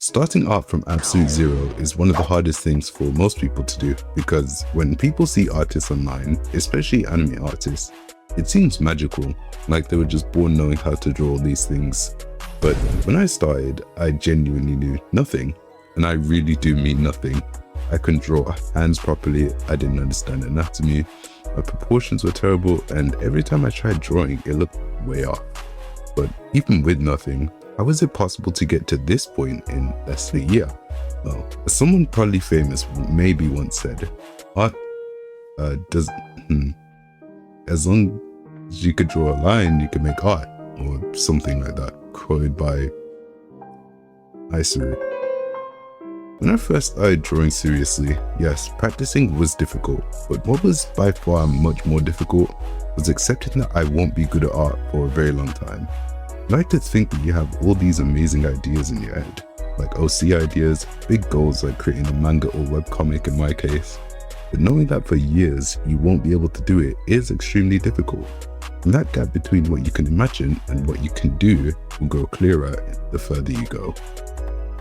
Starting art from absolute zero is one of the hardest things for most people to do, because when people see artists online, especially anime artists, it seems magical, like they were just born knowing how to draw all these things. But when I started, I genuinely knew nothing, and I really do mean nothing. I couldn't draw hands properly, I didn't understand anatomy, my proportions were terrible, and every time I tried drawing, it looked way off. But even with nothing, how was it possible to get to this point in less than a year? Well, as someone probably famous maybe once said, art as long as you could draw a line, you can make art, or something like that, quoted by Isuru. When I first started drawing seriously, yes, practicing was difficult, but what was by far much more difficult was accepting that I won't be good at art for a very long time. I like to think that you have all these amazing ideas in your head, like OC ideas, big goals like creating a manga or webcomic in my case, but knowing that for years you won't be able to do it is extremely difficult. And that gap between what you can imagine and what you can do will grow clearer the further you go.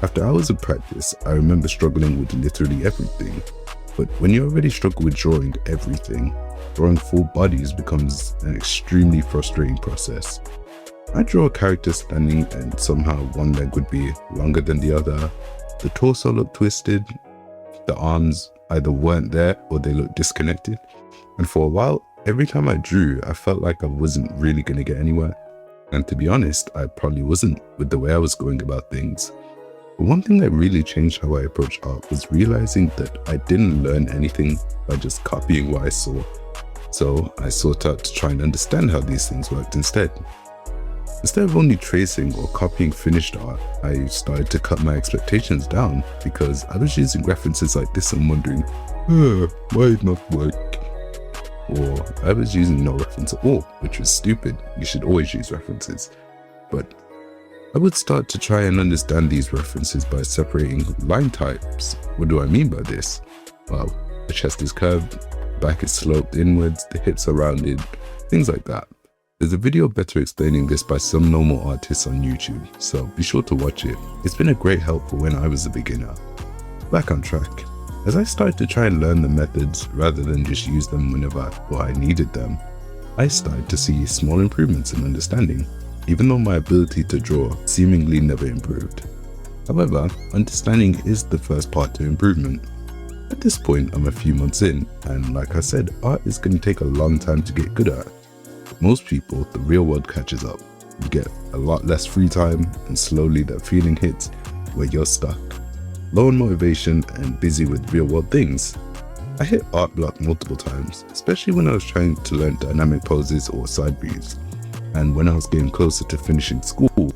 After hours of practice, I remember struggling with literally everything, but when you already struggle with drawing everything, drawing full bodies becomes an extremely frustrating process. I draw a character standing and somehow one leg would be longer than the other, the torso looked twisted, the arms either weren't there or they looked disconnected, and for a while, every time I drew, I felt like I wasn't really going to get anywhere. And to be honest, I probably wasn't with the way I was going about things. But one thing that really changed how I approached art was realizing that I didn't learn anything by just copying what I saw. So I sought out to try and understand how these things worked instead. Instead of only tracing or copying finished art, I started to cut my expectations down because I was using references like this and wondering, why it not work? Or I was using no reference at all, which was stupid. You should always use references. But I would start to try and understand these references by separating line types. What do I mean by this? Well, the chest is curved, back is sloped inwards, the hips are rounded, things like that. There's a video better explaining this by some normal artists on YouTube, so be sure to watch it. It's been a great help for when I was a beginner. Back on track. As I started to try and learn the methods rather than just use them whenever I thought I needed them, I started to see small improvements in understanding, even though my ability to draw seemingly never improved. However, understanding is the first part to improvement. At this point, I'm a few months in, and like I said, art is going to take a long time to get good at. Most people, the real world catches up. You get a lot less free time, and slowly that feeling hits where you're stuck, low on motivation and busy with real world things. I hit art block multiple times, especially when I was trying to learn dynamic poses or side breathes, and when I was getting closer to finishing school.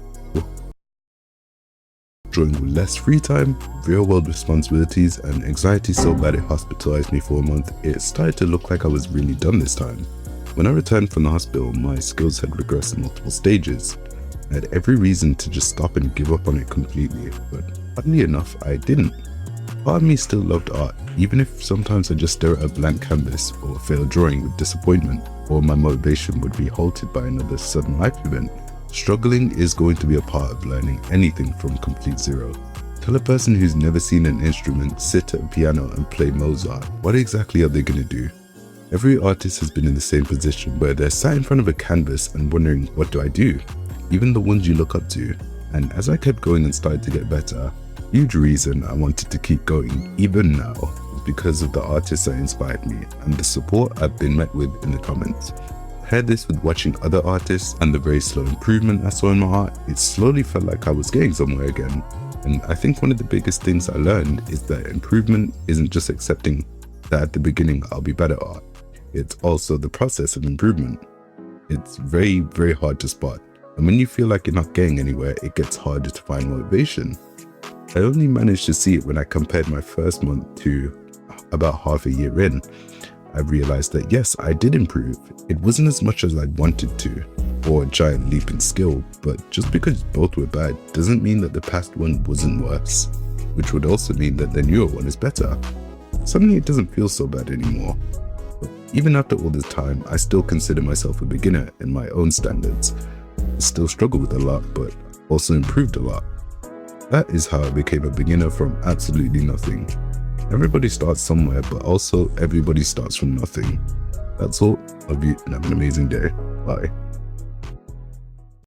Drawing with less free time, real world responsibilities, and anxiety so bad it hospitalized me for a month, it started to look like I was really done this time. When I returned from the hospital, my skills had regressed in multiple stages. I had every reason to just stop and give up on it completely, but oddly enough, I didn't. Part of me still loved art, even if sometimes I just stare at a blank canvas or fail drawing with disappointment, or my motivation would be halted by another sudden life event. Struggling is going to be a part of learning anything from complete zero. Tell a person who's never seen an instrument sit at a piano and play Mozart, what exactly are they going to do? Every artist has been in the same position where they're sat in front of a canvas and wondering, what do I do? Even the ones you look up to. And as I kept going and started to get better, a huge reason I wanted to keep going even now is because of the artists that inspired me and the support I've been met with in the comments. Pair this with watching other artists and the very slow improvement I saw in my art, it slowly felt like I was getting somewhere again. And I think one of the biggest things I learned is that improvement isn't just accepting that at the beginning I'll be better at art. It's also the process of improvement. It's very, very hard to spot. And when you feel like you're not getting anywhere, it gets harder to find motivation. I only managed to see it when I compared my first month to about half a year in. I realized that yes, I did improve. It wasn't as much as I wanted to, or a giant leap in skill, but just because both were bad doesn't mean that the past one wasn't worse, which would also mean that the newer one is better. Suddenly it doesn't feel so bad anymore. Even after all this time, I still consider myself a beginner in my own standards. I still struggle with a lot, but also improved a lot. That is how I became a beginner from absolutely nothing. Everybody starts somewhere, but also everybody starts from nothing. That's all. Love you and have an amazing day. Bye.